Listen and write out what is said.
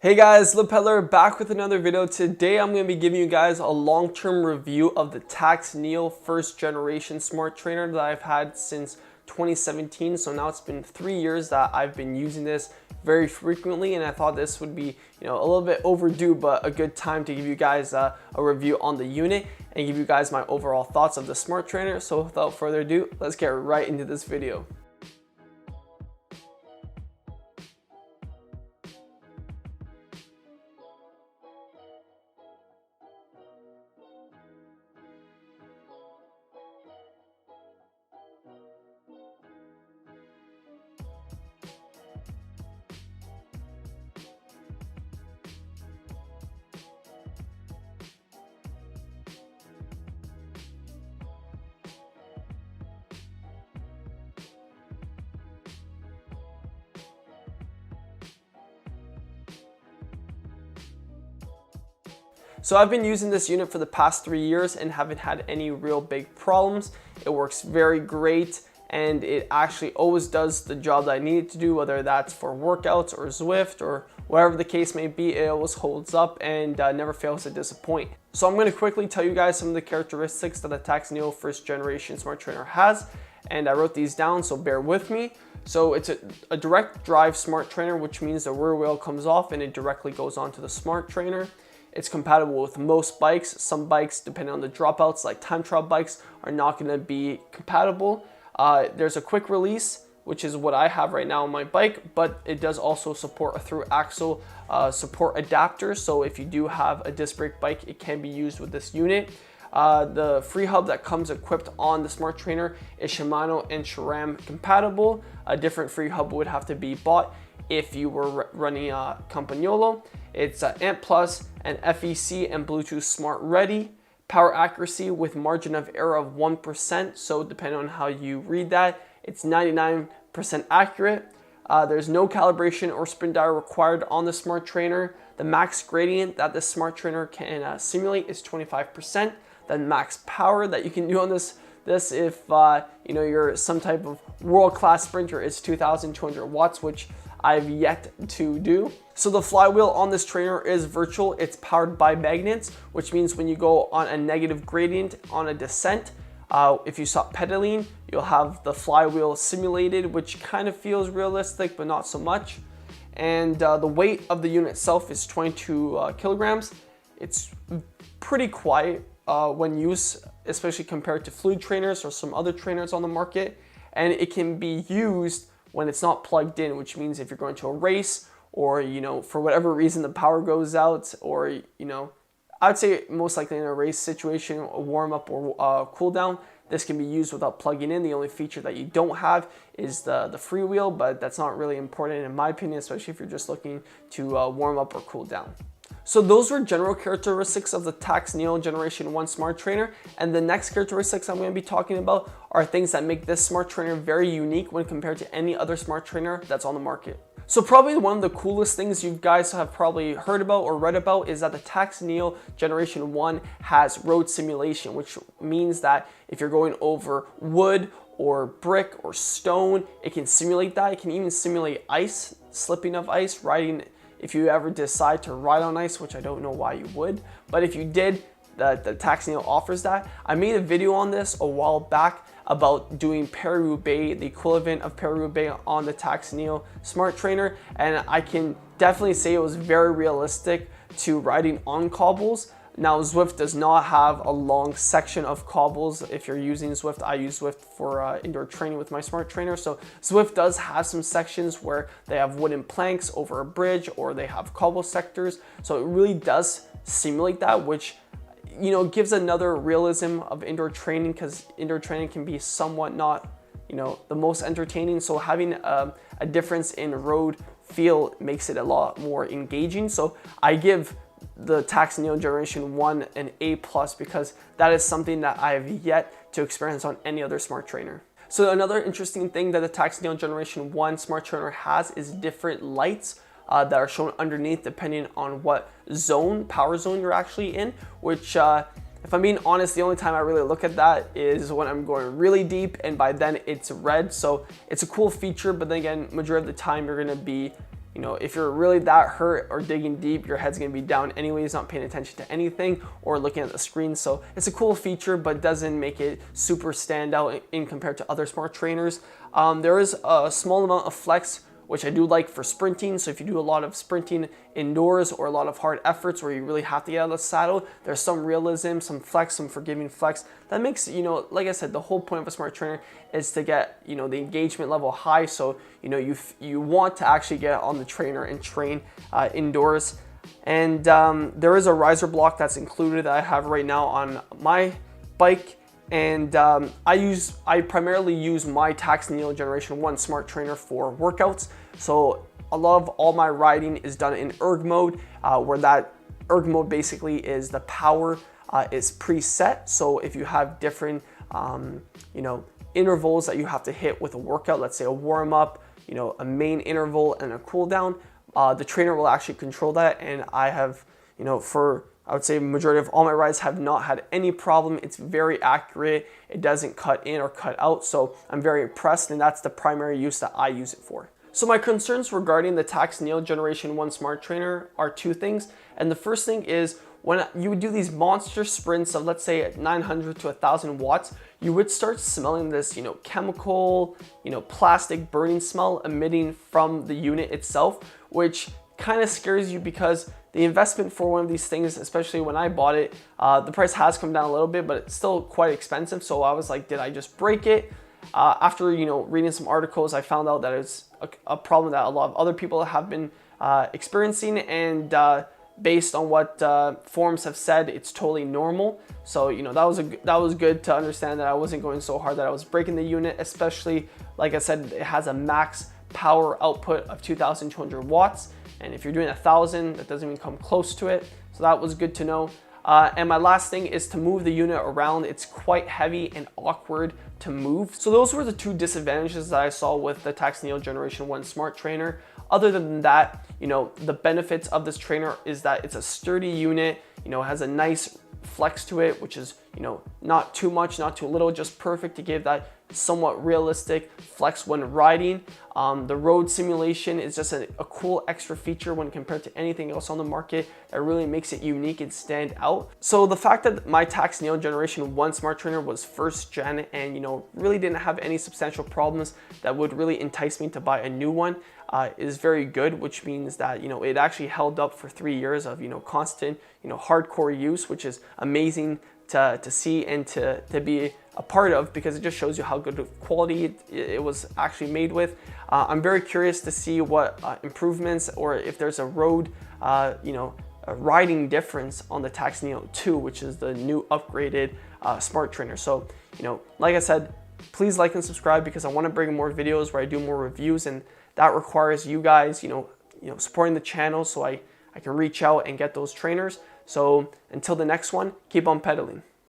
Hey guys, lepedaler back with another video. Today I'm going to be giving you guys a long-term review of the Tacx NEO first generation smart trainer that I've had since 2017. So now it's been 3 years that I've been using this very frequently, and I thought this would be, a little bit overdue, but a good time to give you guys a review on the unit and give you guys my overall thoughts of the smart trainer. So without further ado, let's get right into this video. So I've been using this unit for the past 3 years and haven't had any real big problems. It works very great and it actually always does the job that I need it to do, whether that's for workouts or Zwift or whatever the case may be. It always holds up and never fails to disappoint. So I'm going to quickly tell you guys some of the characteristics that the Tacx NEO first generation smart trainer has, and I wrote these down, so bear with me. So it's a direct drive smart trainer, which means the rear wheel comes off and it directly goes onto the smart trainer. It's compatible with most bikes. Some bikes, depending on the dropouts, like time trial bikes, are not going to be compatible. There's a quick release, which is what I have right now on my bike, but it does also support a Tru-axle support adapter. So if you do have a disc brake bike, it can be used with this unit. The Freehub that comes equipped on the smart trainer is Shimano and Sram compatible. A different Freehub would have to be bought if you were running a Campagnolo. It's ANT Plus and FEC and Bluetooth Smart Ready. Power accuracy with margin of error of 1%. So depending on how you read that, it's 99% accurate. There's no calibration or spin dial required on the smart trainer. The max gradient that the smart trainer can simulate is 25%. The max power that you can do on this if you're some type of world-class sprinter is 2,200 watts, which I've yet to do. So the flywheel on this trainer is virtual. It's powered by magnets, which means when you go on a negative gradient on a descent, if you stop pedaling, you'll have the flywheel simulated, which kind of feels realistic, but not so much. And the weight of the unit itself is 22 kilograms. It's pretty quiet when used, especially compared to fluid trainers or some other trainers on the market. And it can be used when it's not plugged in, which means if you're going to a race or, for whatever reason the power goes out, or, I would say most likely in a race situation, a warm up or cool down, this can be used without plugging in. The only feature that you don't have is the freewheel, but that's not really important in my opinion, especially if you're just looking to warm up or cool down. So those were general characteristics of the Tacx NEO Generation 1 Smart Trainer, and the next characteristics I'm going to be talking about are things that make this smart trainer very unique when compared to any other smart trainer that's on the market. So probably one of the coolest things you guys have probably heard about or read about is that the Tacx NEO Generation 1 has road simulation, which means that if you're going over wood or brick or stone, it can simulate that. It can even simulate ice, slipping of ice, riding. If you ever decide to ride on ice, which I don't know why you would, but if you did, the Tacx NEO offers that. I made a video on this a while back about doing Paris-Roubaix, the equivalent of Paris-Roubaix on the Tacx NEO Smart Trainer, and I can definitely say it was very realistic to riding on cobbles. Now Zwift does not have a long section of cobbles. If you're using Zwift, I use Zwift for indoor training with my smart trainer. So Zwift does have some sections where they have wooden planks over a bridge or they have cobble sectors. So it really does simulate that, which gives another realism of indoor training, because indoor training can be somewhat not the most entertaining. So having a difference in road feel makes it a lot more engaging. So I give the Tacx NEO Generation 1 an A+, because that is something that I have yet to experience on any other smart trainer. So another interesting thing that the Tacx NEO Generation 1 smart trainer has is different lights that are shown underneath depending on what power zone you're actually in, which if I'm being honest, the only time I really look at that is when I'm going really deep, and by then it's red. So it's a cool feature, but then again, majority of the time you're gonna be you know, if you're really that hurt or digging deep, your head's gonna be down anyways, not paying attention to anything or looking at the screen. So it's a cool feature, but doesn't make it super stand out in compared to other smart trainers. There is a small amount of flex, which I do like for sprinting. So if you do a lot of sprinting indoors or a lot of hard efforts where you really have to get out of the saddle, there's some realism, some flex, some forgiving flex. That makes, you know, like I said, the whole point of a smart trainer is to get, you know, the engagement level high. So, you know, you want to actually get on the trainer and train indoors. And there is a riser block that's included that I have right now on my bike. And I primarily use my Tacx NEO Generation 1 Smart Trainer for workouts. So a lot of all my riding is done in erg mode, where that erg mode basically is the power is preset. So if you have different, you know, intervals that you have to hit with a workout, let's say a warm up, you know, a main interval and a cool down, the trainer will actually control that. And I have, you know, I would say majority of all my rides have not had any problem. It's very accurate. It doesn't cut in or cut out. So I'm very impressed, and that's the primary use that I use it for. So my concerns regarding the Tacx NEO Generation 1 Smart Trainer are two things. And the first thing is when you would do these monster sprints of, let's say, 900 to 1,000 watts, you would start smelling this, you know, chemical, you know, plastic burning smell emitting from the unit itself, which kind of scares you because the investment for one of these things, especially when I bought it, the price has come down a little bit, but it's still quite expensive. So I was like, did I just break it? After, you know, reading some articles, I found out that it's a problem that a lot of other people have been experiencing, and based on what forums have said, it's totally normal. So, you know, that was good to understand that I wasn't going so hard that I was breaking the unit, especially, like I said, it has a max power output of 2,200 watts. And if you're doing 1,000, that doesn't even come close to it. So that was good to know. And my last thing is to move the unit around. It's quite heavy and awkward to move. So those were the two disadvantages that I saw with the Tacx NEO Generation 1 Smart Trainer. Other than that, you know, the benefits of this trainer is that it's a sturdy unit, you know, it has a nice flex to it, which is, you know, not too much, not too little, just perfect to give that somewhat realistic flex when riding. The road simulation is just a cool extra feature when compared to anything else on the market that really makes it unique and stand out. So the fact that my Tacx NEO Generation 1 Smart Trainer was first gen and, you know, really didn't have any substantial problems that would really entice me to buy a new one is very good, which means that, you know, it actually held up for 3 years of, you know, constant, you know, hardcore use, which is amazing to see and to be a part of, because it just shows you how good of quality it was actually made with. I'm very curious to see what improvements, or if there's a road, you know, a riding difference on the Tacx NEO 2, which is the new upgraded Smart Trainer. So, you know, like I said, please like and subscribe, because I want to bring more videos where I do more reviews, and that requires you guys, you know, supporting the channel so I can reach out and get those trainers. So until the next one, keep on pedaling.